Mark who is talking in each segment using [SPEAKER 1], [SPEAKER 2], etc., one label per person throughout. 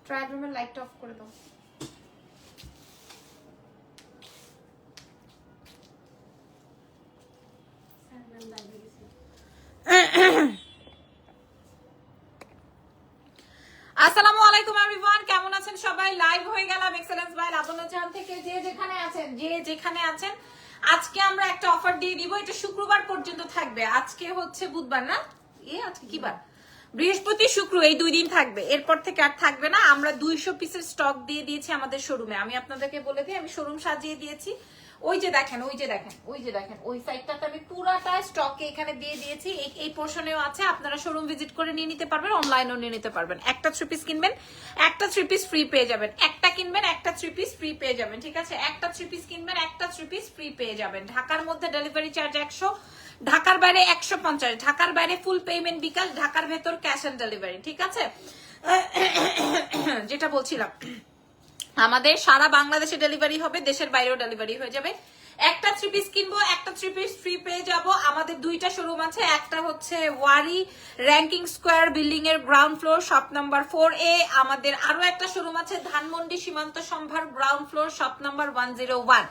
[SPEAKER 1] Trial রুমের লাইটটা of করে দাও। আসসালামু আলাইকুম এভরিওয়ান, কেমন আছেন সবাই? লাইভ হয়ে গেলাম এক্সেলেন্স বাই লাবণ্য জাহান থেকে। যে যেখানে আছেন আজকে আমরা একটা অফার দিয়ে দিব। এটা শুক্রবার পর্যন্ত থাকবে। আজকে হচ্ছে বুধবার না, আজকে কি বার? বৃহস্পতি শুক্র, এই 2 দিন থাকবে। এরপর থেকে আর থাকবে না। আমরা 200 পিসের স্টক দিয়ে দিয়েছি আমাদের শোরুমে। আমি আপনাদেরকে বলে দিই, আমি শোরুম সাজিয়ে দিয়েছি। ওই যে দেখেন ওই সাইডটাতে আমি পুরাটা স্টকে এখানে দিয়ে দিয়েছি। এই পোর্শনেও আছে, আপনারা শোরুম ভিজিট করে নিয়ে নিতে পারবেন, অনলাইনেও নিয়ে নিতে পারবেন। একটা 3 পিস কিনবেন, একটা 3 পিস ফ্রি পেয়ে যাবেন। একটা কিনবেন, একটা 3 পিস ফ্রি পেয়ে যাবেন। ঠিক আছে, একটা 3 পিস কিনবেন, একটা 3 পিস ফ্রি পেয়ে যাবেন। ঢাকার মধ্যে ডেলিভারি চার্জ 100, ঢাকার বাইরে 150, ঢাকার বাইরে ফুল পেমেন্ট বিকাশ, ঢাকার ভেতর ক্যাশ অন ডেলিভারি। ঠিক আছে, যেটা বলছিলাম, আমাদের সারা বাংলাদেশে ডেলিভারি হবে, দেশের বাইরেও ডেলিভারি হয়ে যাবে। একটা 3 পিস কিনবো, একটা 3 পিস ফ্রি পেয়ে যাব। আমাদের 2টা শোরুম আছে। একটা হচ্ছে ওয়ারি র্যাঙ্কিং স্কোয়ার বিল্ডিং এর ground floor shop number 4A। আমাদের আরো একটা শোরুম আছে ধানমন্ডি সীমান্ত সম্ভার গ্রাউন্ড ফ্লোর শপ নাম্বার 101।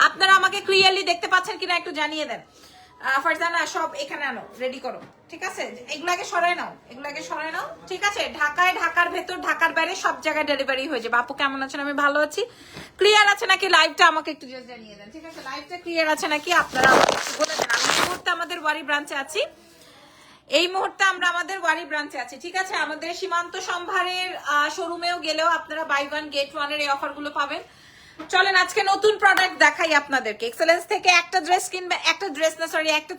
[SPEAKER 1] আপনারা আমাকে ক্লিয়ারলি দেখতে পাচ্ছেন কিনা একটু জানিয়ে দেন। ফারজানা, সব এখানে আনো, রেডি করো। ঠিক আছে, এগুলাকে সরাই নাও। ঠিক আছে, ঢাকার ভেতর, ঢাকার বাইরে সব জায়গায় ডেলিভারি হয়ে যাবে। আপু কেমন আছেন? আমি ভালো আছি। ক্লিয়ার আছে নাকি লাইভটা? আমাকে একটু জানিয়ে দেন। ঠিক আছে, লাইভটা ক্লিয়ার আছে নাকি আপনারা আমাকে একটু বলে দেন। আমি এই মুহূর্তে আমাদের ওয়ারি ব্রাঞ্চে আছি। আমরা আমাদের ওয়ারি ব্রাঞ্চে আছি। ঠিক আছে, আমাদের সীমান্ত সম্ভারের শোরুমেও গেলেও আপনারা বাই 1 গেট 1 এর এই অফারগুলো পাবেন। চলেন আজকে নতুন প্রোডাক্ট দেখাই আপনাদেরকে। এক্সেলেন্স থেকে একটা ড্রেস কিনবেন, একটা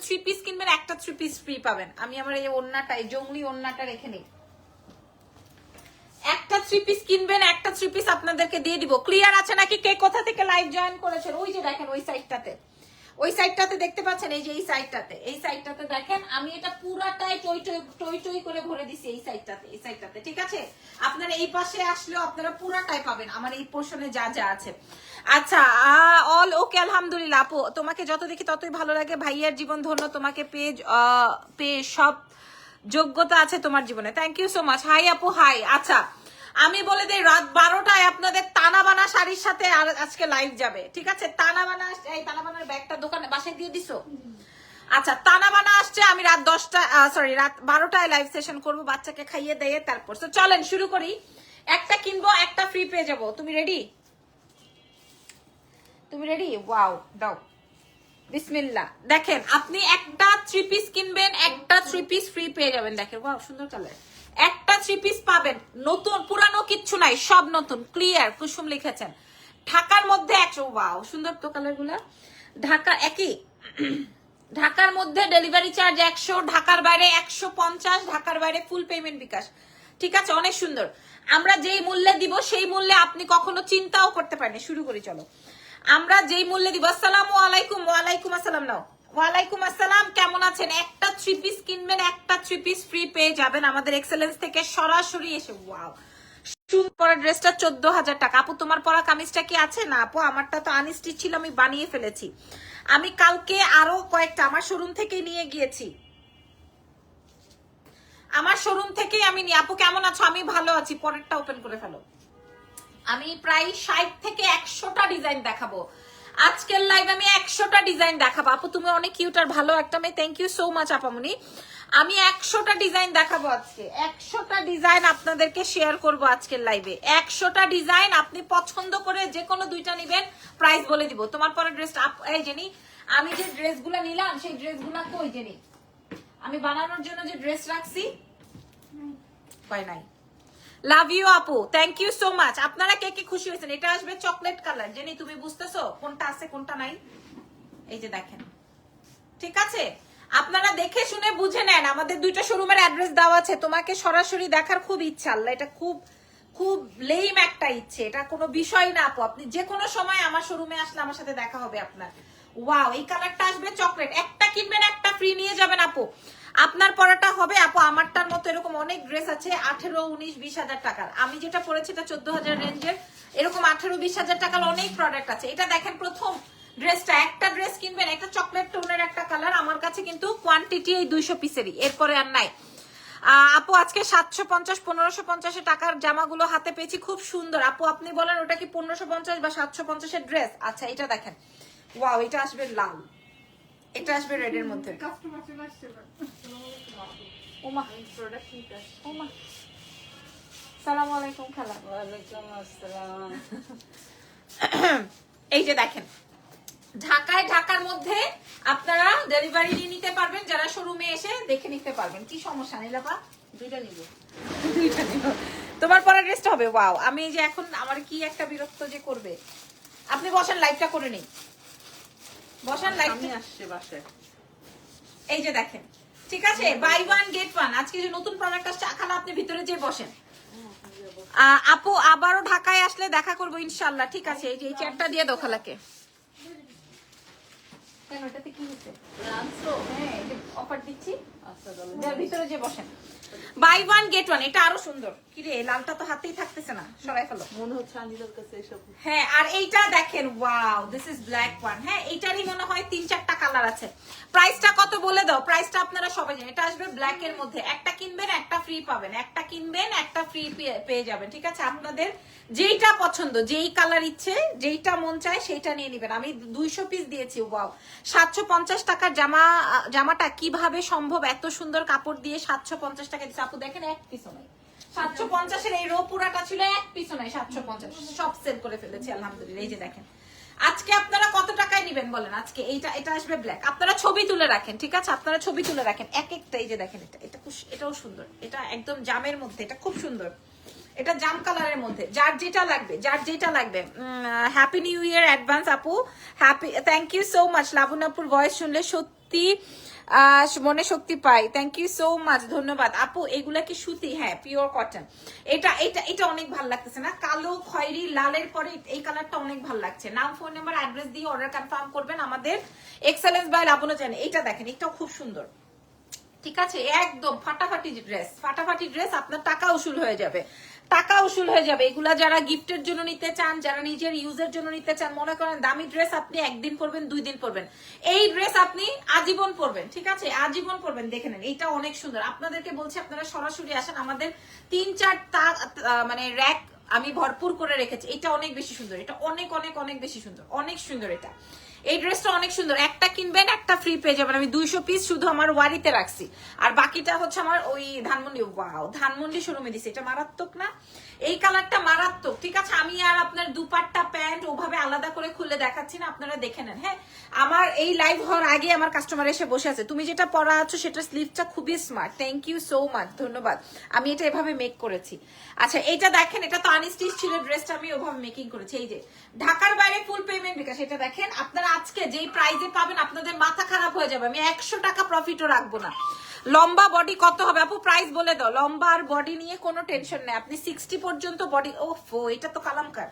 [SPEAKER 1] 3 পিস কিনবেন, একটা 3 পিস ফ্রি পাবেন। আমি আমার এই ওন্নাটা, এই জংলি ওন্নাটা রেখে নিই। একটা 3 পিস কিনবেন, একটা 3 পিস আপনাদেরকে দিয়ে দিব। ক্লিয়ার আছে নাকি? কে কোথা থেকে লাইভ জয়েন করেছেন? ওই যে দেখেন ওই সাইডটাতে দেখতে পাচ্ছেন, এই যে এই সাইডটাতে দেখেন, আমি এটা পুরাটাই টই করে ভরে দিছি। এই সাইডটাতে ঠিক আছে, আপনারা এই পাশে আসলেও আপনারা পুরাটাই পাবেন আমার এই পোর্শনে যা যা আছে। আচ্ছা, অল ওকে, আলহামদুলিল্লাহ। আপু তোমাকে যত দেখি ততই ভালো লাগে। ভাইয়ার জীবন ধন্য, তোমাকে পেয়ে সব যোগ্যতা আছে তোমার জীবনে। Thank you so much. Hi আপু, হাই। আচ্ছা, আমি বলে দিই, রাত 12টায় আপনাদের তানাবানা শাড়ির সাথে আজকে লাইভ যাবে। ঠিক আছে, তানাবানার ব্যাগটা দোকানে বাসায় দিয়ে দিছো? আচ্ছা, তানাবানা আসছে। আমি রাত 12টায় লাইভ সেশন করব, বাচ্চাকে খাইয়ে দিয়ে তারপর। তো চলেন শুরু করি। একটা কিনবো, একটা ফ্রি পেয়ে যাবো। তুমি রেডি? ওয়াও, দাও। বিসমিল্লাহ। দেখেন, আপনি একটা 3 পিস কিনবেন, একটা 3 পিস ফ্রি পেয়ে যাবেন। দেখেন, ওয়াও, সুন্দর কালার। একটা 3 পিস পাবেন, নতুন পুরানো কিচ্ছু নাই, সব নতুন, ক্লিয়ার। কুসুম লিখেছেন। ঢাকার মধ্যে 100, ওয়াও সুন্দর তো কালার গুলা। ঢাকা একই, ঢাকার মধ্যে ডেলিভারি চার্জ 100, ঢাকার বাইরে 150, ঢাকার বাইরে ফুল পেমেন্ট বিকাশ। ঠিক আছে, অনেক সুন্দর। আমরা যেই মূল্যে দিব সেই মূল্যে আপনি কখনো চিন্তাও করতে পারেন। শুরু করি, চলো। আমরা যেই মূল্যে দিব। আসসালামু আলাইকুম। ওয়ালাইকুম আসসালাম। নাও, ওয়ালাইকুম আসসালাম। কেমন আছেন? একটা 3 পিস কিনবেন, একটা 3 পিস ফ্রি পেয়ে যাবেন আমাদের এক্সেলেন্স থেকে সরাসরি এসে। ওয়াও, পরা ড্রেসটা 14,000 টাকা। আপু তোমার পরা কামিজটা কি আছে? না আপু, আমারটা তো আনস্টিচ ছিল, আমি বানিয়ে ফেলেছি। আমি কালকে আরো কয়েকটা আমার শোরুম থেকে নিয়ে গিয়েছি। আমার শোরুম থেকেই আমি নিয়ে। আপু কেমন আছো? আমি ভালো আছি। পরেরটা ওপেন করে ফেলো। আমি প্রায় 60 থেকে 100টা ডিজাইন দেখাবো আজকের লাইভ। আমি 100টা ডিজাইন দেখাবো। আপু তুমি অনেক কিউট আর ভালো একটা মেয়ে। থ্যাংক ইউ সো মাচ আপামনি। আমি 100টা ডিজাইন দেখাবো আজকে। 100টা ডিজাইন আপনাদেরকে শেয়ার করব আজকের লাইভে। 100টা ডিজাইন আপনি পছন্দ করে যে কোনো 2টা নেবেন, প্রাইস বলে দিব। তোমার পরে ড্রেসটা, এই জেনি, আমি যে ড্রেসগুলো নিলাম সেই ড্রেসগুলো কই জেনি? আমি বানানোর জন্য যে ড্রেস রাখছি, কয় নাই। লাভ ইউ আপু, থ্যাংক ইউ সো মাচ। আপনারা কে কে খুশি হয়েছেন? এটা আসবে চকলেট কালার। জেনি তুমি বুঝতেছো কোনটা আছে কোনটা নাই? এই যে দেখেন। ঠিক আছে, আপনারা দেখে শুনে বুঝে নেন। আমাদের 2টা শোরুমের অ্যাড্রেস দেওয়া আছে। তোমাকে সরাসরি দেখার খুব ইচ্ছা, আল্লাহ, এটা খুব খুব লেম একটা ইচ্ছে। এটা কোনো বিষয় না আপু। আপনি যে কোনো সময় আমার শোরুমে আসলে আমার সাথে দেখা হবে আপনার। ওয়াও, এই কালারটা আসবে চকলেট। একটা কিনবেন, একটা ফ্রি নিয়ে যাবেন আপু। আপনার পরাটা হবে আপু আমারটার মতো। এরকম অনেক ড্রেস আছে 18, 19, 20,000 টাকার। আমি যেটা পরেছি এটা 14,000 রেঞ্জের। এরকম 18, 20,000 টাকার অনেক প্রোডাক্ট আছে। এটা দেখেন, প্রথম ড্রেসটা, একটা ড্রেস কিনবেন, একটা চকলেট টোনের একটা কালার। আমার কাছে কিন্তু কোয়ান্টিটি এই 200 পিসেরই, এরপরে আর নাই। আপু আজকে 750 1550 টাকার জামাগুলো হাতে পেয়েছি, খুব সুন্দর। আপু আপনি বলেন ওটা কি 1550 বা 750 এর ড্রেস? আচ্ছা এটা দেখেন, ওয়াও, এটা আসবে লাল, এটা আসবে রেড এর মধ্যে। ওমা প্রোডাক্ট নিতে, ওমা সালাম আলাইকুম খালা। ওয়ালাইকুম আসসালাম। এই যে দেখেন, ঢাকার মধ্যে আপনারা ডেলিভারি নিয়ে নিতে পারবেন, যারা শোরুমে এসে দেখে নিতে পারবেন। কি সমস্যা নেই লাপা, দুইটা নিব। তোমার পরে ড্রেসটা হবে ওয়াও। আমি যে এখন আমার কি একটা বিরক্ত যে করবে। আপনি বসেন, লাইভটা করে নেই, বসেন, লাইভ আসছে বাসায়। এই যে দেখেন, ঠিক আছে, বাই ওয়ান গেট ওয়ান। আজকে যে নতুন প্রোডাক্ট আসছে, খালা আপনি ভিতরে যে বসেন। আপু আবারও ঢাকায় আসলে দেখা করবো ইনশাল্লাহ, ঠিক আছে। এই যে এই চেয়ারটা দিয়ে দাও খালাকে। কেন এটাতে কি হচ্ছে? হ্যাঁ, অফার দিচ্ছি, ভিতরে যে বসেন। বাই ওয়ান গেট ওয়ান, এটা আরো সুন্দর। কি রে, লালটা তো হাতেই থাকতেছে না, সরাই ফেলো। মনে হচ্ছে আঞ্জিলার কাছে এসব। হ্যাঁ, আর এইটা দেখেন, wow, this is black one. হ্যাঁ, এইটারই মনে হয় 3-4টা কালার আছে। প্রাইসটা কত বলে দাও, প্রাইসটা আপনারা সবাই জানেন। এটা আসবে ব্ল্যাক এর মধ্যে, একটা কিনবেন একটা ফ্রি পাবেন, একটা কিনবেন একটা ফ্রি পেয়ে যাবেন, ঠিক আছে। আপনাদের যেইটা পছন্দ, যেই কালার ইচ্ছে, যেইটা মন চায় সেইটা নিয়ে নেবেন। আমি 200 পিস দিয়েছি, ওয়াও। 750 টাকার জামাটা কিভাবে সম্ভব এত সুন্দর কাপড় দিয়ে 750 টাকা দিচ্ছে? আপু দেখেন, এক পিসও নাই। 750 এর এই রো পুরাটা ছিল, এক পিসও নাই। 750 সব সেল করে ফেলেছি আলহামদুলিল্লাহ। এই যে দেখেন, আজকে আপনারা কত টাকায় নিবেন বলেন? আজকে এটা আসবে ব্ল্যাক। আপনারা ছবি তুলে রাখেন, ঠিক আছে, আপনারা ছবি তুলে রাখেন এক একটা। এই যে দেখেন, এটাও সুন্দর, এটা একদম জামের মধ্যে, এটা খুব সুন্দর, এটা জাম কালারের মধ্যে। যার যেটা লাগবে, যার যেটা লাগবে। হ্যাপি নিউ ইয়ার অ্যাডভান্স আপু, happy, thank you so much. Labanyapur voice শুনলে সত্যি মনে শক্তি পাই, থ্যাংক ইউ সো মাচ, ধন্যবাদ আপু। এগুলা কি সুতি? হ্যাঁ, পিওর কটন। এটা অনেক ভালো লাগতেছে না? কালো খয়েরি লালের পরে এই কালারটা অনেক ভালো লাগছে। নাম, ফোন নাম্বার, অ্যাড্রেস দিয়ে অর্ডার কনফার্ম করবেন আমাদের এক্সেলেন্স বাই লাবণ্য চ্যানেল। এইটা দেখেন, এটাও খুব সুন্দর, ঠিক আছে, একদম ফাটাফাটি ড্রেস, ফাটাফাটি ড্রেস। আপনার টাকা উসুল হয়ে যাবে, টাকা উসুল হয়ে যাবে। এগুলা যারা গিফটের জন্য নিতে চান, যারা নিজের ইউজের জন্য নিতে চান, মনে করেন দামি ড্রেস আপনি একদিন পরবেন, 2 দিন পরবেন, এই ড্রেস আপনি আজীবন পরবেন, ঠিক আছে, আজীবন পরবেন। দেখে নেন, এইটা অনেক সুন্দর। আপনাদেরকে বলছি, আপনারা সরাসরি আসেন, আমাদের 3-4টা মানে র্যাক আমি ভরপুর করে রেখেছি। এটা অনেক বেশি সুন্দর, এটা অনেক অনেক অনেক বেশি সুন্দর, অনেক সুন্দর। এটা এই ড্রেসটা অনেক সুন্দর, একটা কিনবেন একটা ফ্রি পেয়ে যাবেন। আমি 200 পিস শুধু আমার ওয়ারিতে রাখছি, আর বাকিটা হচ্ছে আমার ওই ধানমন্ডি, ওয়াও, ধানমন্ডি শোরুমে দিছি। এটা মারাত্মক না? এই কালারটা মারাত্মক, ঠিক আছে। আমি আর আপনার দুপাট্টা প্যান্ট ওভাবে আলাদা করে খুলে দেখাচ্ছি না, আপনারা দেখে নেন। হ্যাঁ, আমার এই লাইভ হওয়ার আগে আমার কাস্টমার এসে বসে আছে। তুমি যেটা পরা আছো সেটা স্লিভটা খুবই smart, thank you so much, ধন্যবাদ। আমি এটা এভাবে মেক করেছি। আচ্ছা, এইটা দেখেন, এটা তো আনস্টিচ ছিল, ড্রেসটা আমি ওভাবে মেকিং করেছি। এই যে ঢাকার বাইরে ফুল পেমেন্ট বিকাশ। এটা দেখেন, আপনারা আজকে যেই প্রাইজে পাবেন আপনাদের মাথা খারাপ হয়ে যাবে। আমি 100 টাকা প্রফিটও রাখবো না। লম্বা বডি কত হবে আপু, প্রাইস বলে দাও। লম্বা আর বডি নিয়ে কোনো টেনশন নেই, আপনি 60 পর্যন্ত বডি। ওফো, এটা তো কালামকার,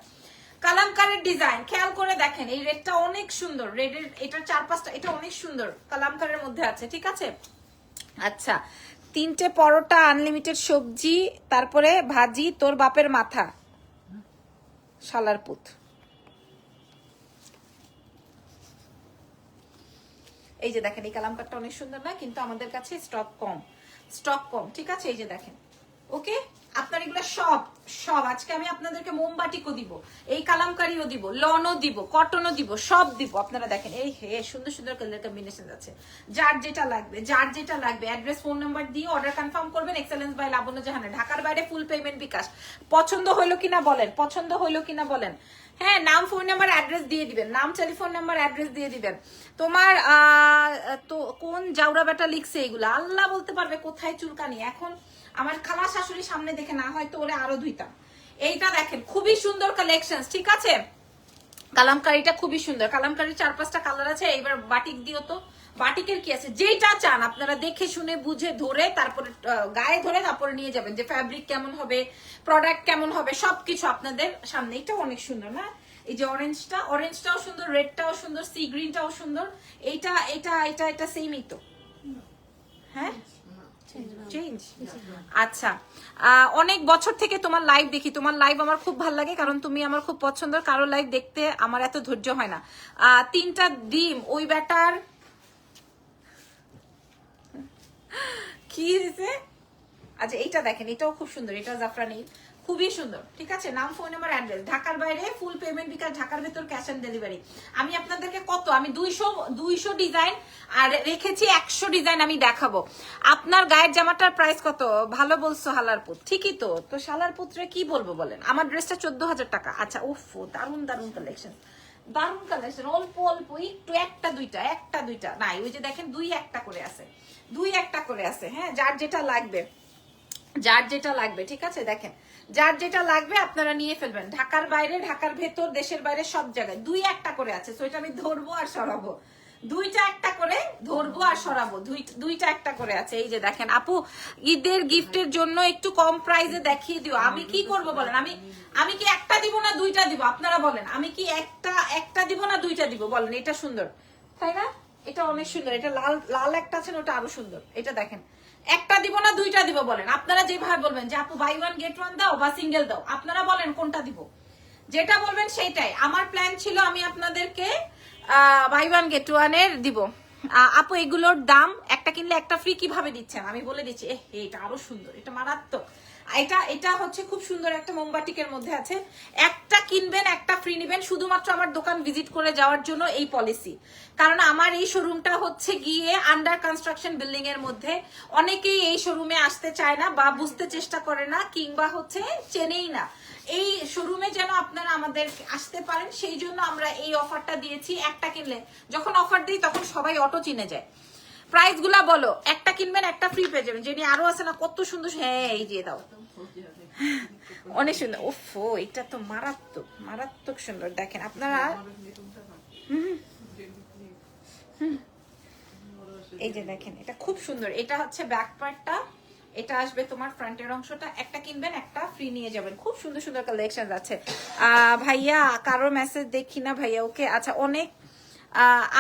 [SPEAKER 1] কালামকারের ডিজাইন, খেয়াল করে দেখেন। এই রেডটা অনেক সুন্দর, রেডের এটার 4-5টা, এটা অনেক সুন্দর, কালামকারের মধ্যে আছে, ঠিক আছে। আচ্ছা, 3টে পরোটা, আনলিমিটেড সবজি, তারপরে ভাজি, তোর বাপের মাথা, শালার পুত। এই যে দেখেন, এই কালামকারটা অনেক সুন্দর না? কিন্তু আমাদের কাছে স্টক কম, স্টক কম, ঠিক আছে। এই যে দেখেন, ওকে, আপনার এগুলো সব সব আজকে আমি আপনাদেরকে মোমবাটিকও দিব, এই কালামকারিও দিব, লনও দিব, কটনও দিব, সব দিব। আপনারা দেখেন, এই হে সুন্দর সুন্দর কালার কম্বিনেশন আছে। যার যেটা লাগবে, যার যেটা লাগবে, অ্যাড্রেস, ফোন নাম্বার দিয়ে অর্ডার কনফার্ম করবেন। এক্সেলেন্স বাই লাবণ্য জাহানে, ঢাকার বাইরে ফুল পেমেন্ট বিকাশ। পছন্দ হইলো কিনা বলেন, পছন্দ হইলো কিনা বলেন। হ্যাঁ, নাম, ফোন নাম্বার, অ্যাড্রেস দিয়ে দিবেন, নাম, টেলিফোন নাম্বার, অ্যাড্রেস দিয়ে দিবেন। তোমার তো কোন জাউরা বেটা লিখছে এগুলা, আল্লাহ বলতে পারবে কোথায় চুলকানি। এখন আমার খালা শাশুড়ি সামনে দেখে না হয়তো ওরে আরো ধুইতাম। এইটা দেখেন, খুবই সুন্দর কালেকশন, ঠিক আছে। কালামকারিটা খুবই সুন্দর, কালামকারির 4-5টা কালার আছে। এইবার বাটিক দিও তো, বাটিকের কি আছে, যেটা চান আপনারা দেখে শুনে বুঝে ধরে তারপরে গায়ে ধরে তারপরে নিয়ে যাবেন, যে ফ্যাব্রিক কেমন হবে, প্রোডাক্ট কেমন হবে, সবকিছু আপনাদের সামনে। এটাও অনেক সুন্দর না? এই যে অরেঞ্জটাও সুন্দর, রেডটাও সুন্দর, সি গ্রিনটাও সুন্দর। এইটা এটা এটা এটা সেমই তো, হ্যাঁ, চেঞ্জ। আচ্ছা, অনেক বছর থেকে তোমার লাইভ দেখি, তোমার লাইভ আমার খুব ভালো লাগে, কারণ তুমি আমার খুব পছন্দ। কারো লাইভ দেখতে আমার এত ধৈর্য হয় না। 3টা ডিম ওই ব্যাটার কি দিছে, আচ্ছা এইটা দেখেন, এটাও খুব সুন্দর, এটা জাফরানি, খুবই সুন্দর। ঠিক আছে, নাম, ফোন নাম্বার, অ্যাড্রেস। ঢাকার বাইরে ফুল পেমেন্ট বিকাশ, ঢাকার ভেতর ক্যাশ অন ডেলিভারি। আমি আপনাদেরকে কত, আমি 200 ডিজাইন আর রেখেছি 100 ডিজাইন আমি দেখাবো। আপনার গায়ের জামাটার প্রাইস কত? ভালো বলছো হালারপুত, ঠিকই তো। তো শালারপুত্রে কি বলবো বলেন? আমার ড্রেসটা 14,000 টাকা। আচ্ছা, উফ দারুন দারুন কালেকশন, দারুন কালেকশন, অল্প অল্প একটু, একটা দুইটা নাই, ওই যে দেখেন 2-1টা করে আছে, 2-1টা করে আছে। হ্যাঁ, যার যেটা লাগবে, যার যেটা লাগবে, ঠিক আছে, দেখেন যার যেটা লাগবে আপনারা নিয়ে ফেলবেন। ঢাকার বাইরে, ঢাকার ভেতর, দেশের বাইরে সব জায়গায় 2-1টা করে আছে। সো এটা আমি ধরবো আর সরাবো, 2-1টা করে ধরবো আর সরাবো, 2-1টা করে আছে। এই যে দেখেন আপু, ঈদের গিফটের জন্য একটু কম প্রাইসে দেখিয়ে দিও। আমি কি করব বলেন? আমি কি একটা দিব না 2টা দিব? আপনারা বলেন, আমি কি একটা দিব না 2টা দিব বলেন? এটা সুন্দর তাই না? এটা অনেক সুন্দর, এটা লাল লাল একটা আছে না, ওটা আরো সুন্দর। এটা দেখেন, একটা দিব না 2টা দিব বলেন? আপনারা যেভাবে বলবেন যে আপু বাই ওয়ান গেট ওয়ান দাও বা সিঙ্গেল দাও, আপনারা বলেন কোনটা দিব, যেটা বলবেন সেইটাই। আমার প্ল্যান ছিল আমি আপনাদেরকে বাই ওয়ান গেট ওয়ান এর দিব। আপু এগুলোর দাম, একটা কিনলে একটা ফ্রি কিভাবে দিচ্ছেন আমি বলে দিচ্ছি। এটা আরো সুন্দর, এটা মারাত্মক। এটা হচ্ছে খুব সুন্দর একটা মোমবাটিকের মধ্যে আছে। একটা কিনবেন একটা ফ্রি নিবেন, শুধুমাত্র আমার দোকান ভিজিট করে যাওয়ার জন্য এই পলিসি। কারণ আমার এই শোরুমটা হচ্ছে গিয়ে আন্ডার কনস্ট্রাকশন বিল্ডিং এর মধ্যে। অনেকেই এই শোরুমে আসতে চায় না বা বুঝতে চেষ্টা করে না, কিংবা হচ্ছে চেনেই না। এই শোরুমে যেন আপনারা আমাদের আসতে পারেন, সেই জন্য আমরা এই অফারটা দিয়েছি। একটা কিনলে, যখন অফার দিই তখন সবাই অটো চিনে যায়। প্রাইস গুলা বলো, একটা কিনবেন একটা ফ্রি পেয়ে যাবেন। যিনি আরো আছে না কত সুন্দর, হ্যাঁ এই যে দাও, অনেক সুন্দর। ওফো, এটা তো মারাত্মক মারাত্মক সুন্দর। দেখেন আপনারা, এই যে দেখেন, এটা খুব সুন্দর। এটা হচ্ছে ব্যাক পার্টটা, এটা আসবে তোমার ফ্রন্টের অংশটা। একটা কিনবেন একটা ফ্রি নিয়ে যাবেন। খুব সুন্দর সুন্দর কালেকশন আছে। ভাইয়া কারো মেসেজ দেখি না ভাইয়া। ওকে, আচ্ছা, অনেক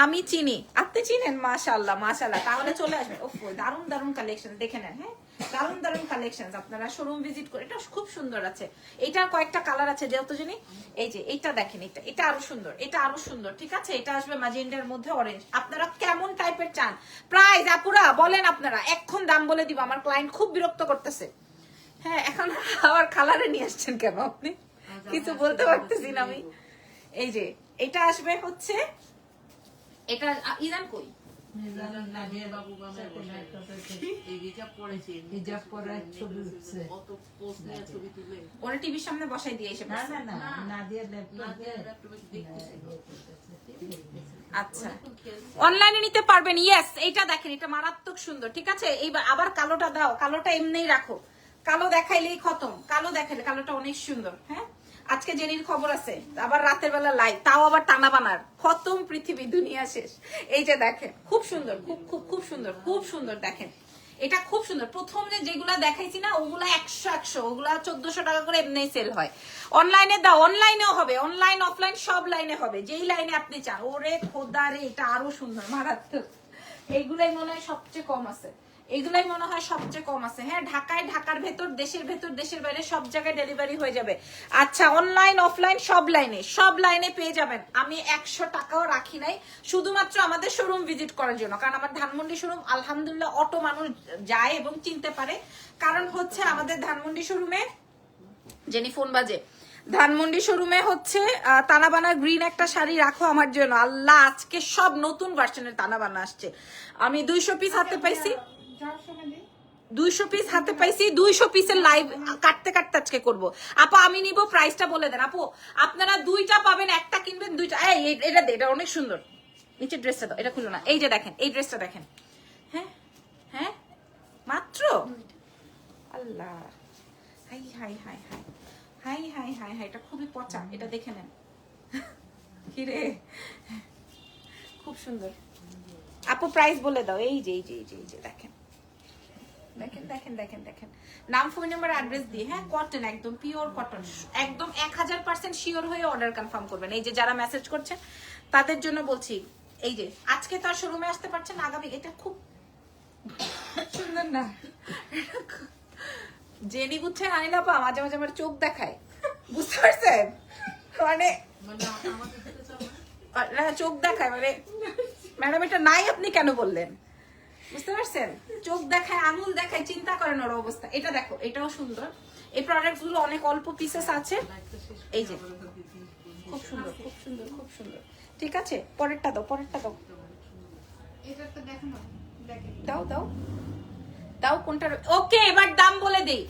[SPEAKER 1] আমি চিনি, আপনি চিনেন, মাশাআল্লাহ মাশাআল্লাহ, তাহলে চলে আসবেন। ওফ, দারুন দারুন কালেকশন দেখে নেন। হ্যাঁ, দারুন দারুন কালেকশন, আপনারা শোরুম ভিজিট করে। এটা খুব সুন্দর আছে, এটার কয়েকটা কালার আছে যেহেতু জানি। এই যে এটা দেখেন, এটা আরো সুন্দর, এটা আরো সুন্দর। ঠিক আছে, এটা আসবে ম্যাজেন্ডার মধ্যে অরেঞ্জ। আপনারা কেমন টাইপের চান? প্রাইস আপুরা বলেন, আপনারা এখন দাম বলে দিব, আমার ক্লায়েন্ট খুব বিরক্ত করতেছে। হ্যাঁ, এখন আবার কালারে নিয়ে আসছেন কেন আপনি? কিছু বলতে পারতেছি না আমি। এই যে এটা আসবে হচ্ছে, এটা ইরান কই ওরা টিভির সামনে বসাই দিয়ে এসে। আচ্ছা, অনলাইনে নিতে পারবেন। ইয়েস, এইটা দেখেন, এটা মারাত্মক সুন্দর। ঠিক আছে, এইবার আবার কালোটা দাও, কালোটা এমনিই রাখো, কালো দেখাইলেই খতম। কালো দেখাইলে, কালোটা অনেক সুন্দর। হ্যাঁ, আজকে জেনির খবর আছে, আবার রাতের বেলা লাইভ, তাও আবার টানা বানার, খতম, পৃথিবী দুনিয়া শেষ। এই যে দেখেন, খুব সুন্দর, খুব খুব খুব সুন্দর, খুব সুন্দর। দেখেন এটা খুব সুন্দর। প্রথম যেগুলা দেখাইছি না, ওগুলা 100 ওগুলা 1400 টাকা করে এমনি সেল হয়। অনলাইনে দাও, অনলাইনেও হবে, অনলাইন অফলাইন সব লাইনে হবে, যেই লাইনে আপনি চান। ওরে খোদা রে, এটা আরো সুন্দর, মারাত্মক। এইগুলাই মনে হয় সবচেয়ে কম আছে, এগুলাই মনে হয় সবচেয়ে কম আছে। হ্যাঁ, ঢাকায়, ঢাকার ভেতর, দেশের ভেতর, দেশের বাইরে সব জায়গায় ডেলিভারি হয়ে যাবে। আচ্ছা, অনলাইন অফলাইন সব লাইনে পেয়ে যাবেন। আমি 100 টাকাও রাখি নাই, শুধুমাত্র আমাদের শোরুম ভিজিট করার জন্য। কারণ আমার ধানমন্ডি শোরুম আলহামদুলিল্লাহ অটো মানুষ যায় এবং চিনতে পারে। কারণ হচ্ছে আমাদের ধানমন্ডি শোরুমে, জেনি ফোন বাজে, ধানমন্ডি শোরুমে হচ্ছে তানাবানা গ্রিন একটা শাড়ি রাখো আমার জন্য। আল্লাহ, আজকে সব নতুন ভার্সনের তানাবানা আসছে। আমি 200 পিস হাতে পাইছি, 200 পিস হাতে পাইছি। 200 পিসের লাইভ কাটতে কাটতে আজকে করবো। আপু আমি নিব, প্রাইসটা বলে দেন। আপু আপনারা 2টা পাবেন, একটা কিনবেন 2টা। এটা দে, এটা অনেক সুন্দর। নিচের ড্রেসটা দাও, এটা খুলো না। এই যে দেখেন, এই ড্রেসটা দেখেন। হ্যাঁ হ্যাঁ, মাত্র, Allah, hi hi hi hi hi hi hi hi, এটা খুবই পচা, এটা দেখে নেন। কিরে, খুব সুন্দর। আপু প্রাইস বলে দাও। এই যে এই যে এই যে এই যে দেখেন, দেখেন দেখেন দেখেন দেখেন, নাম, ফোন নাম্বার, অ্যাড্রেস দিয়ে। হ্যাঁ, কটন, একদম পিওর কটন, একদম 1000% শিওর হয়ে অর্ডার কনফার্ম করবেন। এই যে যারা মেসেজ করছেন তাদের জন্য বলছি, এই যে আজকে তো আর শোরুমে আসতে পারছেন, আগামী, এটা খুব সুন্দর না? জেনি বুঝছেন আনিলাপা মাঝে মাঝে আমার চোখ দেখায়, বুঝতে পারছেন? মানে চোখ দেখায়, মানে ম্যাডাম এটা নাই, আপনি কেন বললেন? বুঝতে পারছেন? চোখ দেখায়, আঙুল দেখায়, চিন্তা করেন ওর অবস্থা। এটা দেখো, এটাও সুন্দর। এই প্রোডাক্ট গুলো অনেক অল্প পিসেস আছে, এই যে খুব সুন্দর, খুব সুন্দর, খুব সুন্দর। ঠিক আছে, পরেরটা দাও, পরেরটা দাও, দাও দাও দাও, কোনটা? ওকে, এবার দাম বলে দেই।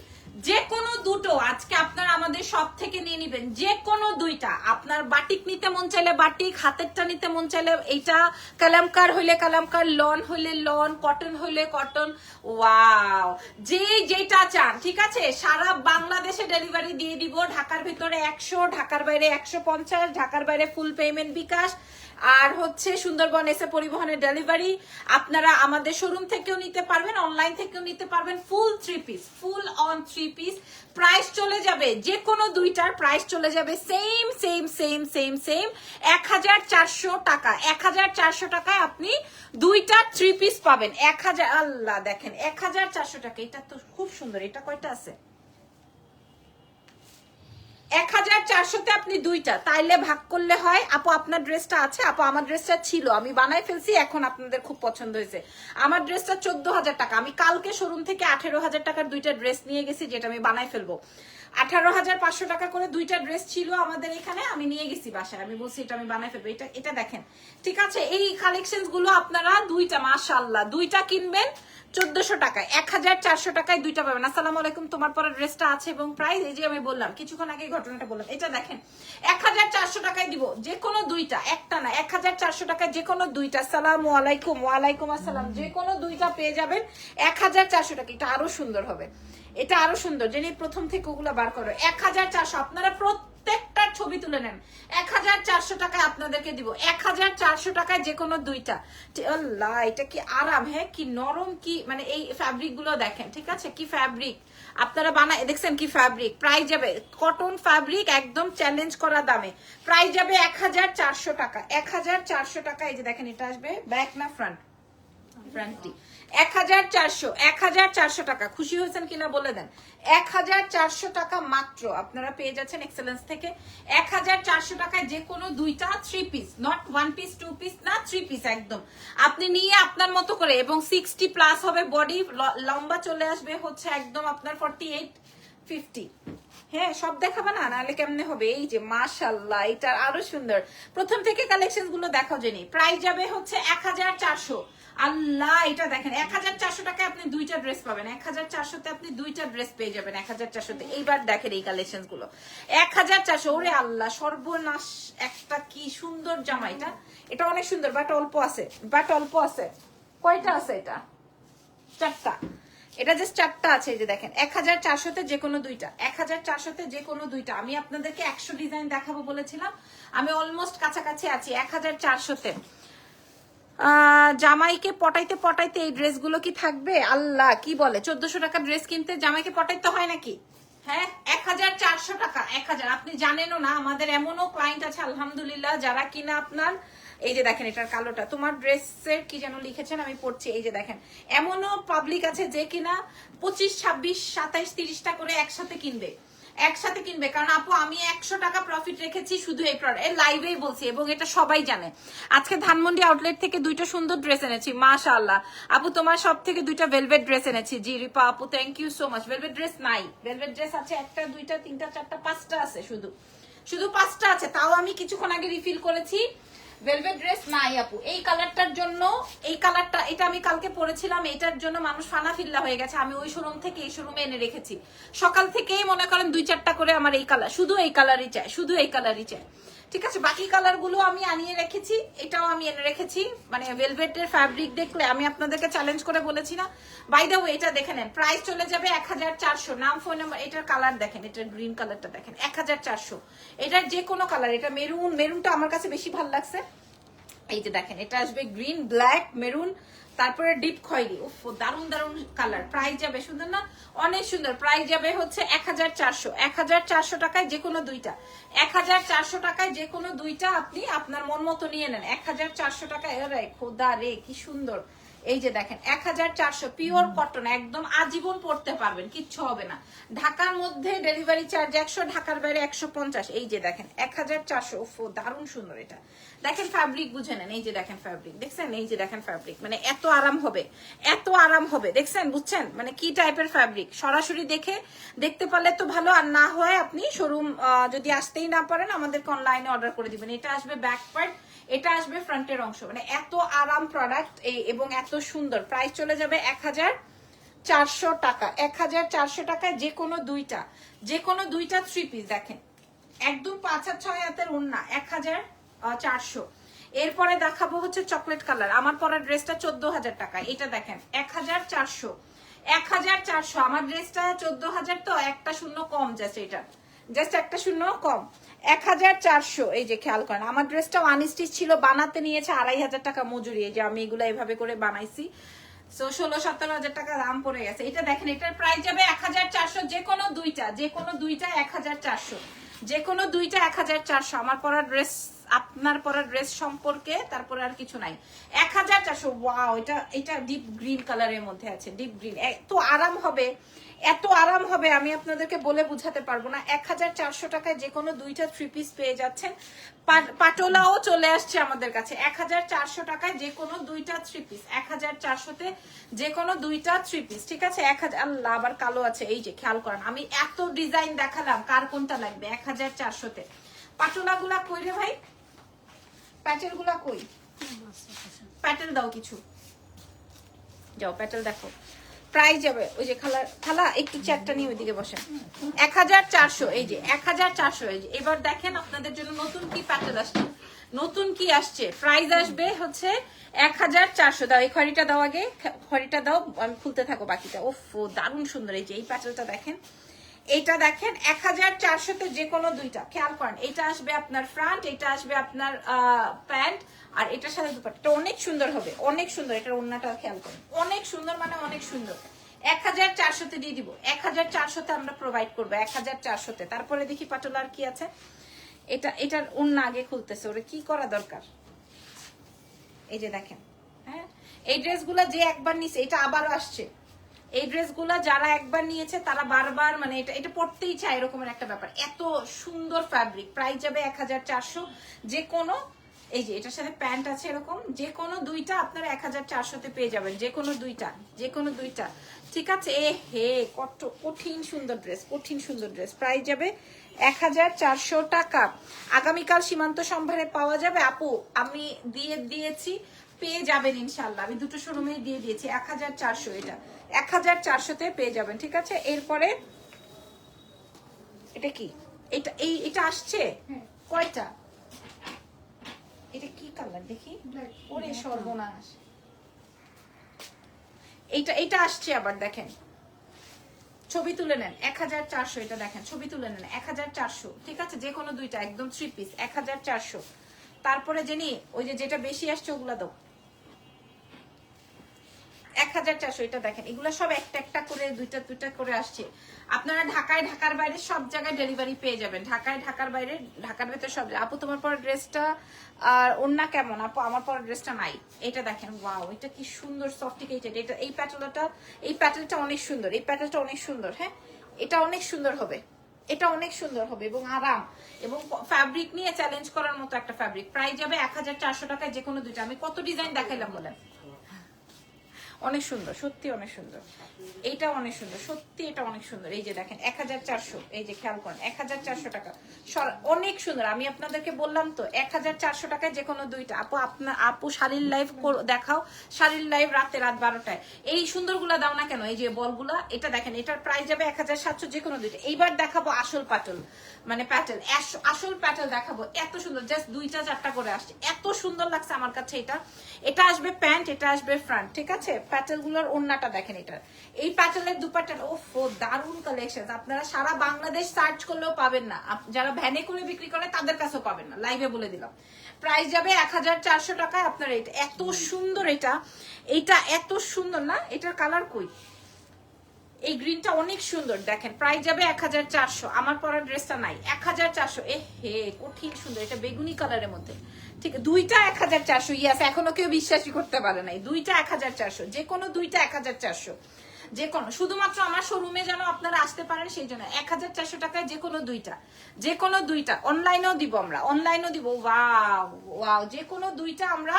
[SPEAKER 1] যে কোনো দুটো আজকে আপনার আমাদের সব থেকে নিয়ে নিবেন, যে কোনো দুইটা। আপনার বাটিক নিতে মন চাইলে বাটিক, হাতেরটা নিতে মন চাইলে এইটা, কালামকার হইলে কালামকার, লন হইলে লন, কটন হইলে কটন। ওয়াও, যেটা চান। ঠিক আছে, সারা বাংলাদেশে ডেলিভারি দিয়ে দিব। ঢাকার ভিতরে 100, ঢাকার বাইরে 150, ঢাকার বাইরে ফুল পেমেন্ট বিকাশ, আর হচ্ছে সুন্দরবন এসে পরিবহনের ডেলিভারি। আপনারা আমাদের শোরুম থেকেও নিতে পারবেন, অনলাইন থেকেও নিতে পারবেন। ফুল 3 piece, full on 3 piece. Price চলে যাবে, যে কোনো দুইটার প্রাইস চলে যাবে same same same same same 1400 টাকা। 1400 টাকায় আপনি দুইটা 3 পিস পাবেন। 1000, আল্লাহ দেখেন 1400 টাকা। এটা তো খুব সুন্দর। এটা কয়টা আছে? 1400-তে আপনি দুইটা, তাইলে ভাগ করলে হয়। আপু আপনার ড্রেসটা আছে? আপু আমার ড্রেসটা ছিল, আমি বানাই ফেলছি, এখন আপনাদের খুব পছন্দ হয়েছে। আমার ড্রেসটা 14,000 টাকা। আমি কালকে শোরুম থেকে 18,000 টাকার দুইটা ড্রেস নিয়ে গেছি, যেটা আমি বানাই ফেলবো। 18,500 টাকা করে দুইটা ড্রেস ছিল আমাদের এখানে, আমি নিয়ে গেছি বাসায়। আমি বলছি এটা আমি বানাই ফেলবো। এটা দেখেন। ঠিক আছে, এই কালেকশন গুলো আপনারা দুইটা, মাশাআল্লাহ, দুইটা কিনবেন 1400 টাকায়। 1400 টাকায় দুইটা পাবেন। আসসালামু আলাইকুম, তোমার পরে ড্রেসটা আছে এবং প্রাইস এই যে আমি বললাম, কিছুক্ষণ আগে ঘটনাটা বললাম। এটা দেখেন 1400 টাকায় দিব, যে কোনো দুইটা, একটা না, 1400 টাকায় যে কোনো দুইটা। আসসালামু আলাইকুম। ওয়ালাইকুম আসসালাম। যে কোনো দুইটা পেয়ে যাবেন 1400 টাকা। এটা আরো সুন্দর হবে, এটা আরো সুন্দর। যিনি প্রথম থেকে ওগুলা বার করো 1400। আপনারা প্রত্যেকটার ছবি তুলে নেন। 1400 টাকায় আপনাদেরকে দিব। 1400 টাকায় যে কোনো দুইটা। আল্লাহ, এটা কি আরাম, হ্যাঁ কি নরম, কি মানে এই ফ্যাব্রিক গুলো দেখেন। ঠিক আছে, কি ফ্যাব্রিক আপনারা বানায় দেখছেন, কি ফ্যাব্রিক। প্রাইস যাবে, কটন ফ্যাব্রিক, একদম চ্যালেঞ্জ করা দামে। প্রাইস যাবে 1400 টাকা। 1400 টাকা। এই যে দেখেন, এটা আসবে ব্যাক না ফ্রন্ট? ফ্রন্টটি। 1400 টাকা। খুশি হয়েছেন কিনা বলে দেন। 1400 টাকা মাত্র আপনারা পেয়ে যাচ্ছেন এক্সেলেন্স থেকে। 1400 টাকায় যে কোনো দুইটা 3 পিস, নট 1 পিস 2 পিস না, 3 পিস একদম আপনি নিয়ে আপনার মতো করে। এবং 60 প্লাস হবে বডি, লম্বা চলে আসবে হচ্ছে একদম আপনার 48 50। হ্যাঁ, সব দেখাবে না, নাহলে কেমনে হবে। এই যে মাশাআল্লাহ, এটা আরো সুন্দর। প্রথম থেকে কালেকশন গুলো দেখাও জেনি। প্রাইস যাবে হচ্ছে 1400। আল্লাহ, এটা দেখেন 1400 টাকায় আপনি দুইটা ড্রেস পাবেন। 1400-তে আপনি দুইটা ড্রেস পেয়ে যাবেন 1400-তে। এইবার দেখেন এই কালেকশন গুলো 1400। ওরে আল্লাহ, সর্বনাশ, একটা কি সুন্দর জামা। এটা অনেক সুন্দর, বাট অল্প আছে, বাট অল্প আছে। কয়টা আছে? এটা 4টা। এটা জাস্ট 4টা আছে। এই যে দেখেন 1400-তে যে কোনো দুইটা। 1400-তে যে কোনো দুইটা। আমি আপনাদেরকে 100 ডিজাইন দেখাবো বলেছিলাম, আমি অলমোস্ট কাছাকাছি আছি। 1400-তে জামাইকে পটাইতে পটাইতে এই ড্রেসগুলো কি থাকবে? আল্লাহ, কি বলে 1400 টাকা ড্রেস কিনতে জামাইকে পটাইতে হয় নাকি? হ্যাঁ, 1400 টাকা। 1000। আপনি জানেনও না, আমাদের এমনও ক্লায়েন্ট আছে আলহামদুলিল্লাহ যারা কিনা আপনার, এই যে দেখেন এটার কালোটা, তোমার ড্রেসের কি যেন লিখেছেন, আমি পড়ছি। এই যে দেখেন, এমনও পাবলিক আছে যে কিনা 25, 26, 27, 30টা করে একসাথে কিনবে। কারণ আপু আমি 100 টাকা প্রফিট রেখেছি শুধু এই প্রোডাক্ট, এর লাইভেই বলছি, এবং এটা সবাই জানে। আজকে ধানমন্ডি আউটলেট থেকে দুইটা সুন্দর ড্রেস এনেছি, মাশাআল্লাহ। আপু তোমার সব থেকে দুইটা ভেলভেট ড্রেস এনেছি। জি রিপা আপু, thank you so much. Velvet dress নাই, ভেলভেট ড্রেস আছে 1টা 2টা 3টা 4টা 5টা আছে, শুধু 5টা আছে। তাও আমি কিছুক্ষণ আগে রিফিল করেছি। ভেলভেট ড্রেস নাই আপু। এই কালারটার জন্য, এই কালারটা, এটা আমি কালকে পরেছিলাম, এটার জন্য মানুষ ফানাফিল্লা হয়ে গেছে। আমি ওই শোরুম থেকে এই শোরুমে এনে রেখেছি। সকাল থেকেই মনে করেন 2-4টা করে আমার এই কালার, শুধু এই কালারই চাই, শুধু এই কালারই চাই। ঠিক আছে, বাকি কালার গুলো আমি আনিয়ে রেখেছি, এটাও আমি এনে রেখেছি। মানে ভেলভেটের ফ্যাব্রিক দেখলে আমি আপনাদেরকে চ্যালেঞ্জ করে বলেছি না। বাই দ্য ওয়ে, এটা দেখে নেন, প্রাইস চলে যাবে 1400। নাম, ফোন নাম্বার, এটার কালার দেখেন, এটার গ্রিন কালারটা দেখেন, 1400। এটার যে কোনো কালার, এটা মেরুনটা আমার কাছে বেশি ভালো লাগছে। এই যে দেখেন, এটা আসবে গ্রিন, ব্ল্যাক, মেরুন, তারপরে ডিপ খয়েরি। উফ, দারুন দারুন কালার। প্রাইস যাবে, সুন্দর না, অনেক সুন্দর। প্রাইস যাবে হচ্ছে 1400। 1400 টাকায় যে কোনো দুইটা। 1400 টাকায় যে কোনো দুইটা আপনি আপনার মন মতো নিয়ে নেন। 1400 টাকায়। আরে খোদা রে, কি সুন্দর, এই যে দেখেন 1400 পিওর কটন, একদম আজীবন পরতে পারবেন, কিচ্ছু হবে না। ঢাকার মধ্যে ডেলিভারি চার্জ 100, ঢাকার বাইরে 150। এই যে দেখেন 1400। ওফ দারুণ সুন্দর এটা। দেখেন ফ্যাব্রিক বুঝে নেন, এই যে দেখেন ফ্যাব্রিক দেখছেন, এই যে দেখেন ফ্যাব্রিক, মানে এত আরাম হবে, এত আরাম হবে, দেখছেন বুঝছেন মানে কি টাইপের ফ্যাব্রিক। সরাসরি দেখতে পারলে তো ভালো, আর না হয় আপনি শোরুম যদি আসতেই না পারেন আমাদেরকে অনলাইনে অর্ডার করে দিবেন। এটা আসবে ব্যাক পার্ট, এটা আসবে ফ্রন্টের অংশ, মানে এত আরাম প্রোডাক্ট এবং এত সুন্দর। প্রাইস চলে যাবে 1400 টাকা। 1400 টাকায় যে কোনো দুইটা 3 পিস দেখেন, একদম 5 আর 6 হাতের ওন্না, 1400। এরপরে দেখাবো হচ্ছে চকলেট কালার, আমার পরা ড্রেসটা 14000 টাকা। এটা দেখেন 1400, 1400। আমার ড্রেসটা 14000, তো একটা শূন্য কম, জাস্ট একটা শূন্য কম, 1400। এই যে খেয়াল করেন, আমার ড্রেসটা আনস্টিচ ছিল, বানাতে নিয়েছে 2500 টাকা মজুরি। এই যে আমি এগুলো এভাবে করে বানাইছি, সো 16-17 টাকা দাম পড়ে গেছে। এটা দেখেন, এটার প্রাইস যাবে 1400। যে কোনো দুইটা 1400, যে কোনো দুইটা 1400। আমার পরা ড্রেস, আপনার পরা ড্রেস সম্পর্কে তারপরে আর কিছু নাই। 1400। ওয়াও, এটা ডিপ গ্রিন কালারের মধ্যে আছে, ডিপ গ্রিন। এত আরাম হবে, এত আরাম হবে, আমি আপনাদেরকে বলে বুঝাতে পারবো না। 1400 টাকায় যে কোনো দুইটা 3 পিস পেয়ে যাচ্ছেন। পাটোলাও চলে আসছে আমাদের কাছে। 1400 টাকায় যে কোনো দুইটা 3 পিস, 1400-তে যে কোনো দুইটা 3 পিস, ঠিক আছে। 1000। আল্লাহ, আবার কালো আছে, এই যে খেয়াল করেন, আমি এত ডিজাইন দেখালাম, কার কোনটা লাগবে 1400-তে। পাটোলা গুলা কই রে ভাই, প্যাটেল গুলা কই, প্যাটেল দাও কিছু, যাও প্যাটেল দেখো। প্রাইস যাবে ওই যে খালা একটু চেয়ারটা নিয়ে ওইদিকে বসেন। 1400, এই যে 1400। এই যে এবার দেখেন আপনাদের জন্য নতুন কি প্যাটেল আসছে, নতুন কি আসছে। প্রাইস আসবে হচ্ছে 1400। দাও এই খড়িটা দাও, আগে খড়িটা দাও, আমি খুলতে থাকো বাকিটা। ওফ দারুণ সুন্দর। এই যে এই প্যাটেলটা দেখেন, এটা দেখেন 1400-তে যে কোনো দুইটা। খেয়াল করেন, এটা আসবে আপনার ফ্রন্ট, এটা আসবে আপনার প্যান্ট, আর এটার সাথে দুপাট্টা অনেক সুন্দর হবে, অনেক সুন্দর। এটার ওড়নাটা খেয়াল করেন, অনেক সুন্দর, মানে অনেক সুন্দর। 1400-তে দিয়ে দিব, 1400-তে আমরা প্রোভাইড করবো, 1400-তে। তারপরে দেখি পাটোলার কি আছে। এটার ওড়না আগে খুলতেছে, ওরে কি করা দরকার। এই যে দেখেন, হ্যাঁ এই ড্রেসগুলা যে একবার নিছে, এটা আবারও আসছে। এই ড্রেসগুলা যারা একবার নিয়েছে তারা বারবার, মানে এটা পড়তেই চায়, এরকমের একটা ব্যাপার। এত সুন্দর ফ্যাব্রিক। প্রাইস যাবে 1400। যে কোনো, এই যে এটার সাথে প্যান্ট আছে এরকম, যে কোনো দুইটা আপনারা 1400-তে পেয়ে যাবেন, যে কোনো দুইটা, ঠিক আছে। হে কত কঠিন সুন্দর ড্রেস, কঠিন সুন্দর ড্রেস। প্রাইস যাবে 1400 টাকা। আগামীকাল সীমান্ত সম্ভারে পাওয়া যাবে আপু, আমি দিয়েছি, পেয়ে যাবেন ইনশাল্লাহ। আমি দুটো শোরুমে দিয়ে দিয়েছি। 1400, এটা 1400-তে পেয়ে যাবেন, ঠিক আছে। এরপরে এটা কি, এটা আসছে কয়টা, এটা কি কালার দেখি, ওরে সর্বনাশ। এটা আসছে আবার, দেখেন ছবি তুলে নেন। 1400, এটা দেখেন ছবি তুলে নেন, 1400, ঠিক আছে। যে কোনো দুইটা একদম 3 পিস, 1400। তারপরে জেনি ওই যে যেটা বেশি আসছে ওগুলা দাও, 1400। এটা দেখেন, এগুলো সব একটা একটা করে দুইটা করে আসছে। আপনারা ঢাকার বাইরে সব জায়গায় ডেলিভারি পেয়ে যাবেন। ঢাকার বাইরে, ঢাকার ভেতর সব। আপু তোমার পরা ড্রেসটা আর ওন্না কেমন? আপু আমার পরা ড্রেসটা নাই। এটা দেখেন, ওয়াও, এটা কি সুন্দর সফটিকেটেড। এটা এই প্যাটেলটা অনেক সুন্দর, এই প্যাটেলটা অনেক সুন্দর। হ্যাঁ এটা অনেক সুন্দর হবে, এটা অনেক সুন্দর হবে এবং আরাম, এবং ফ্যাব্রিক নিয়ে চ্যালেঞ্জ করার মতো একটা ফ্যাব্রিক। প্রাইস যাবে 1400 টাকায় যে কোনো দুইটা। আমি কত ডিজাইন দেখাইলাম বলেন, অনেক সুন্দর, সত্যি অনেক সুন্দর। এইটা অনেক সুন্দর, সত্যি এটা অনেক সুন্দর। এই যে দেখেন 1400, এই যে খেয়াল করেন 1400 টাকা, অনেক সুন্দর। আমি আপনাদেরকে বললাম তো 1400 টাকায় যে কোনো দুইটা। আপু শাড়ির লাইভ দেখাও, শাড়ির লাইভ রাত 12টায়। এই সুন্দরগুলা দাও না কেন, এই যে বলগুলা। এটা দেখেন, এটার প্রাইস যাবে 1700, যে কোনো দুইটা। এইবার দেখাবো আসল পাটল, মানে প্যাটেল, আসল প্যাটেল দেখাবো। এত সুন্দর, জাস্ট 2-4টা করে আসছে, এত সুন্দর লাগছে আমার কাছে। এটা আসবে প্যান্ট, এটা আসবে ফ্রন্ট, ঠিক আছে। প্যাটেল গুলোর ওন্নাটা দেখেন, এটা এই প্যাটেলের দুপাট্টা, ওফ দারুন কালেকশন। আপনারা সারা বাংলাদেশ সার্চ করলেও পাবেন না, যারা ভ্যানে করে বিক্রি করে তাদের কাছেও পাবেন না, লাইভে বলে দিলাম। প্রাইস যাবে 1400 টাকায়। আপনার এটা এত সুন্দর, এটা এত সুন্দর না। এটার কালার কই, এই গ্রিনটা অনেক সুন্দর, দেখেন। প্রাইস যাবে 1400। আমার পরা ড্রেসটা নাই, 1400। হে কঠিন সুন্দর, এটা বেগুনি কালারের মধ্যে, ঠিক দুইটা 1400, ইয়াস, এখনো কেউ বিশ্বাসই করতে পারে নাই, দুইটা 1400, যে কোনো দুইটা 1400, যে কোনো, শুধুমাত্র আমার শোরুমে যেন আপনারা আসতে পারেন সেই জন্য 1400 টাকায় যে কোনো দুইটা, যে কোনো দুইটা। অনলাইনেও দিব আমরা, অনলাইনেও দিব। ওয়াও ওয়াও, যে কোনো দুইটা আমরা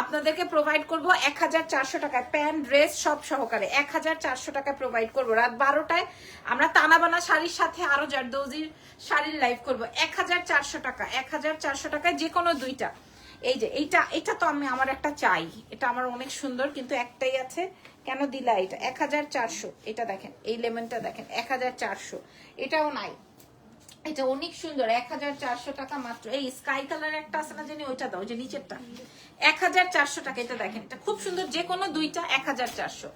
[SPEAKER 1] আপনাদেরকে প্রোভাইড করব 1400 টাকায়, প্যান্ট ড্রেস সব সহকারে 1400 টাকায় প্রোভাইড করব। রাত 12টায় আমরা তানাবানা শাড়ির সাথে আরো জারদৌজির শাড়ির লাইভ করব 1400 টাকা, 1400 টাকায় যে কোনো দুইটা। এই যে এইটা তো আমি আমার একটা চাই, এটা আমার অনেক সুন্দর, কিন্তু একটাই আছে, কেন দিলা এটা? 1400, এটা দেখেন, এই লেমনটা দেখেন 1400, এটাও নাই, এটা অনেক সুন্দর, 1400 টাকা মাত্র। এই স্কাই কালার একটা আছে না জানি, ওইটা দাও, যে নিচেরটা 1400 টাকা। এটা দেখেন, এটা খুব সুন্দর, যে কোনো দুইটা 1400।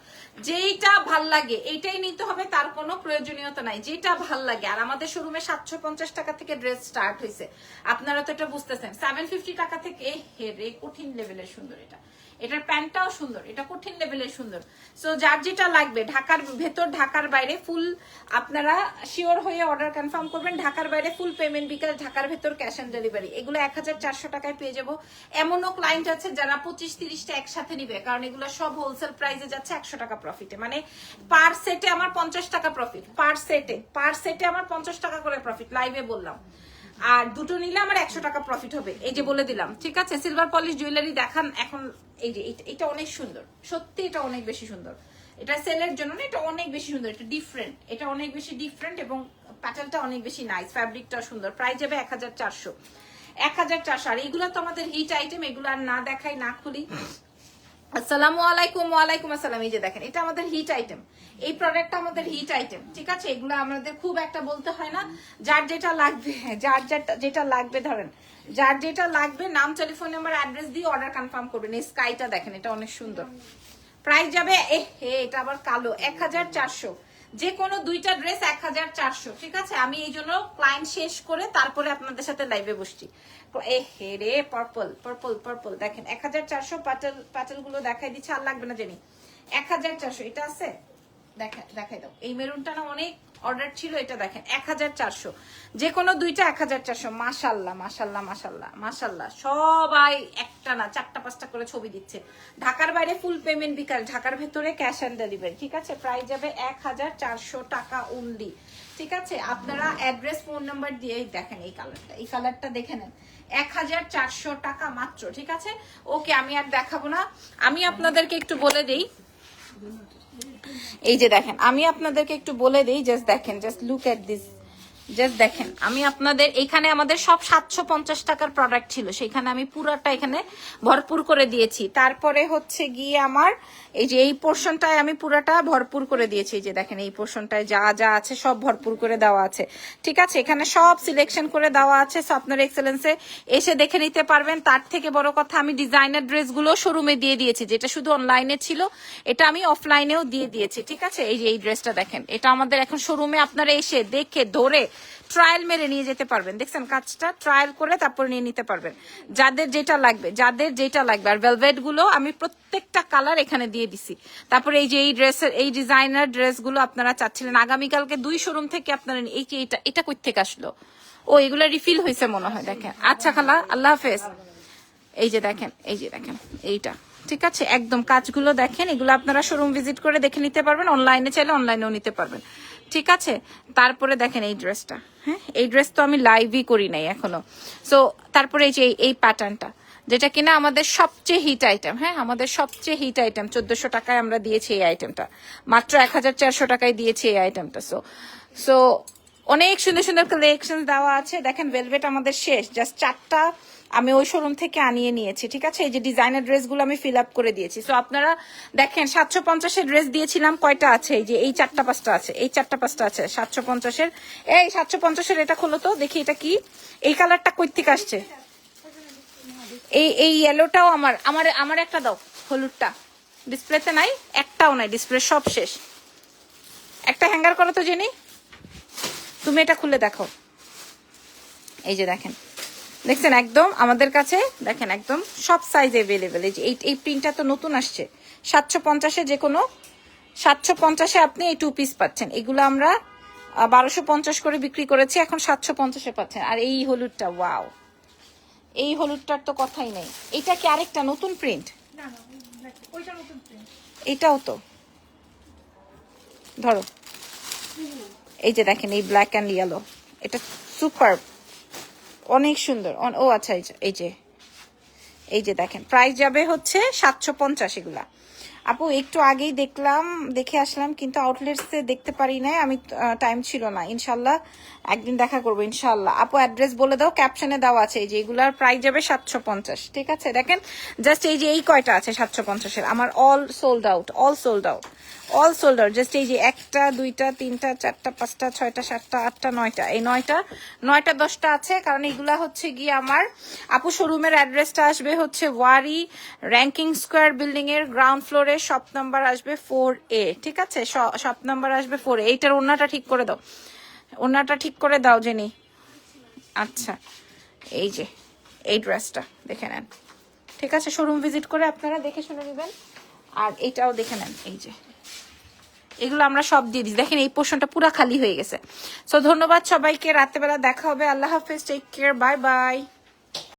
[SPEAKER 1] যেইটা ভাল লাগে এইটাই নিতে হবে, তার কোনো প্রয়োজনীয়তা নাই, যেটা ভাল লাগে। আর আমাদের শোরুমে 750 টাকা থেকে ড্রেস স্টার্ট হয়েছে, আপনারা তো এটা বুঝতেছেন। 750 টাকা থেকে, হেরে কঠিন লেভেলের সুন্দর এটা, এটার প্যান্টটাও সুন্দর, এটা কঠিন লেভেলের সুন্দর। সো যার যেটা লাগবে, ঢাকার ভেতর ঢাকার বাইরে ফুল, আপনারা শিওর হয়ে অর্ডার কনফার্ম করবেন। ঢাকার বাইরে ফুল পেমেন্ট, বিকাশ, ঢাকার ভেতর ক্যাশ অন ডেলিভারি। এগুলো 1400 টাকায় পেয়ে যাবো। এমনও ক্লায়েন্ট আছে যারা 25-30টা একসাথে নিবে, কারণ এগুলো সব হোলসেল প্রাইসে যাচ্ছে 100 টাকা প্রফিটে, মানে পার সেটে আমার 50 টাকা প্রফিট, পার সেটে আমার 50 টাকা করে প্রফিট, লাইভে বললাম। আর দুটো নিলে আমার 100 টাকা প্রফিট হবে, এই যে বলে দিলাম, ঠিক আছে। সিলভার পলিশ জুয়েলারি দেখান এখন। এই যে এটা অনেক সুন্দর, সত্যি এটা অনেক বেশি সুন্দর, এটা সেলের জন্য না, এটা অনেক বেশি সুন্দর, এটা ডিফারেন্ট, এটা অনেক বেশি ডিফারেন্ট, এবং প্যাটার্নটা অনেক বেশি নাইস, ফ্যাব্রিকটা সুন্দর। প্রাইস যাবে 1400, 1400। আর এগুলো তো আমাদের হিট আইটেম, এগুলো আর না দেখাই না খুলি। আসসালামু আলাইকুম। ওয়ালাইকুম আসসালাম। এই যে দেখেন, এটা আমাদের হিট আইটেম, এই প্রোডাক্টটা আমাদের হিট আইটেম, ঠিক আছে। এগুলো আমাদের খুব একটা বলতে হয় না, যার যেটা লাগবে, যার যেটা লাগবে, ধরেন যার যেটা লাগবে, নাম, টেলিফোন নাম্বার, অ্যাড্রেস দিয়ে অর্ডার কনফার্ম করবেন। এই স্কাইটা দেখেন, এটা অনেক সুন্দর। প্রাইস যাবে, এটা আবার কালো, 1400, যে কোনো দুইটা ড্রেস 1400, ঠিক আছে। আমি এই জন্য ক্লায়েন্ট শেষ করে তারপরে আপনাদের সাথে লাইভে বসছি। রে পার্পল দেখেন, 1400। পাটেল গুলো দেখাই দিচ্ছে, আর লাগবে না জানি। 1400, এটা আছে, দেখাই দাও। এই মেরুনটা না অনেক অর্ডার ছিল, এটা দেখেন 1400, যে কোনো দুইটা 1400। মাশাল্লাহ মাশাল্লাহ মাশাল্লাহ মাশাল্লাহ, সবাই একটা না 4টা-5টা করে ছবি দিচ্ছে। ঢাকার বাইরে ফুল পেমেন্ট, বিকাশ, ঢাকার ভেতরে ক্যাশ অন ডেলিভারি, ঠিক আছে। প্রাইস যাবে 1400 টাকা অনলি, ঠিক আছে। আপনারা অ্যাড্রেস, ফোন নাম্বার দিয়ে দেখেন। এই কালারটা দেখে নেন, 1400 টাকা মাত্র, ঠিক আছে। ওকে, আমি আর দেখাবো না, আমি আপনাদেরকে একটু বলে দেই। এই যে দেখেন, আমি আপনাদেরকে একটু বলে দিই, জাস্ট দেখেন, just look at this, just দেখেন। আমি আপনাদের এখানে আমাদের সব 750 টাকার প্রোডাক্ট ছিল, সেখানে আমি পুরাটা এখানে ভরপুর করে দিয়েছি। তারপরে হচ্ছে গিয়ে আমার এই যে এই পোর্শনটায় আমি পুরাটা ভরপুর করে দিয়েছি। এই যে দেখেন, এই পোর্শনটায় যা যা আছে সব ভরপুর করে দেওয়া আছে, ঠিক আছে। এখানে সব সিলেকশন করে দেওয়া আছে, সো আপনার এক্সেলেন্সে এসে দেখে নিতে পারবেন। তার থেকে বড় কথা, আমি ডিজাইনার ড্রেসগুলো শোরুমে দিয়ে দিয়েছি, যেটা শুধু অনলাইনে ছিল, এটা আমি অফলাইনেও দিয়ে দিয়েছি, ঠিক আছে। এই যে এই ড্রেসটা দেখেন, এটা আমাদের এখন শোরুমে আপনারা এসে দেখে ধরে ট্রায়াল মেরে নিয়ে যেতে পারবেন। দেখছেন কাজটা, ট্রায়াল করে তারপর নিয়ে নিতে পারবেন, যাদের যেটা লাগবে, যাদের যেটা লাগবে। আর ভেলভেট গুলো আমি প্রত্যেকটা কালার এখানে দিয়ে দিছি। তারপরে এই যে এই ড্রেসের, এই ডিজাইনার ড্রেস গুলো আপনারা চাচ্ছিলেন, আগামীকালকে 2 শোরুম থেকে আপনারা, এই যে এটা কই থেকে আসলো? ও, এগুলো রিফিল হয়েছে মনে হয়, দেখেন। আচ্ছা খালা, আল্লাহ হাফেজ। এই যে দেখেন, এই যে দেখেন এইটা, ঠিক আছে। একদম কাজগুলো দেখেন, এগুলো আপনারা শোরুম ভিজিট করে দেখে নিতে পারবেন, অনলাইনে চাইলে অনলাইনেও নিতে পারবেন, ঠিক আছে। তারপরে দেখেন এই ড্রেসটা, হ্যাঁ, এই ড্রেস তো আমি লাইভই করি নাই এখনো। সো তারপরে এই যে এই প্যাটার্নটা, যেটা কিনা আমাদের সবচেয়ে হিট আইটেম, হ্যাঁ, আমাদের সবচেয়ে হিট আইটেম, 1400 টাকায় আমরা দিয়েছি এই আইটেমটা, মাত্র 1400 টাকায় দিয়েছি এই আইটেমটা। সো অনেক সুন্দর সুন্দর কালেকশন দেওয়া আছে। দেখেন ভেলভেট আমাদের শেষ, জাস্ট 4টা আমি ওই শোরুম থেকে আনিয়ে নিয়েছি, ঠিক আছে। এই যে ডিজাইনার ড্রেসগুলো আমি ফিল আপ করে দিয়েছি। সো আপনারা দেখেন, 750-এর ড্রেস দিয়েছিলাম, কয়টা আছে? এই যে এই 4টা-5টা আছে, এই 4টা-5টা আছে 750-এর। এই 750-এর এটা খোলো তো দেখি, এটা কি? এই কালারটা কই থেকে আসছে? এই ইয়েলোটাও আমার একটা দাও, হলুদটা ডিসপ্লেতে নাই, একটাও নাই ডিসপ্লে, সব শেষ। একটা হ্যাঙ্গার করো তো জেনি, তুমি এটা খুলে দেখো। এই যে দেখেন, দেখছেন একদম আমাদের কাছে, দেখেন একদম সব সাইজ এভেলেবেল। এই যে এই প্রিন্টটা তো নতুন আসছে, 750-এ, যে কোনো 750-এ আপনি এই 2 পিস পাচ্ছেন। এগুলো আমরা 1250 করে বিক্রি করেছি, এখন 750-এ পাচ্ছেন। আর এই হলুদটা, ওয়াও, এই হলুদটার তো কথাই নেই। এটা কি আরেকটা নতুন প্রিন্ট?
[SPEAKER 2] না না ওইটা নতুন প্রিন্ট।
[SPEAKER 1] এটাও তো ধরো, এই যে দেখেন এই ব্ল্যাক অ্যান্ড ইয়েলো, এটা সুপার, অনেক সুন্দর। ও আচ্ছা, এই যে দেখেন প্রাইস যাবে হচ্ছে 750 এগুলা। আপু একটু আগেই দেখে আসলাম, কিন্তু আউটলেটসে দেখতে পারি নাই, আমি টাইম ছিল না। ইনশাল্লাহ একদিন দেখা করবো ইনশাল্লাহ। আপু অ্যাড্রেস বলে দাও, ক্যাপশনে দেওয়া আছে। এই যে এগুলার প্রাইস যাবে 750, ঠিক আছে? দেখেন জাস্ট এই যে এই কয়টা আছে 750-এর, আমার all sold out, all sold out, all sold out. Just এই যে 1টা 2টা 3টা 4টা 5টা 6টা 7টা 8টা 9টা, এই 9টা 10টা আছে। কারণ এগুলা হচ্ছে গিয়ে আমার আপু শোরুমের অ্যাড্রেসটা আসবে হচ্ছে ওয়ারি র্যাঙ্কিং স্কোয়ার বিল্ডিং এর গ্রাউন্ড ফ্লোরে, শপ নাম্বার আসবে 4A, ঠিক আছে? শপ নাম্বার আসবে 4A। এইটার ওড়নাটা ঠিক করে দাও, ওড়নাটা ঠিক করে দাও জেনি। আচ্ছা, এই যে এই ড্রেসটা দেখে নেন, ঠিক আছে? শোরুম ভিজিট করে আপনারা দেখে শুনে নেবেন। আর এইটাও দেখে নেন, এই যে এগুলো আমরা সব দিয়ে দিই। দেখেন এই পোর্শনটা পুরো খালি হয়ে গেছে। সো ধন্যবাদ সবাইকে, রাত্রেবেলা দেখা হবে। আল্লাহ হাফেজ, টেক কেয়ার, বাই বাই।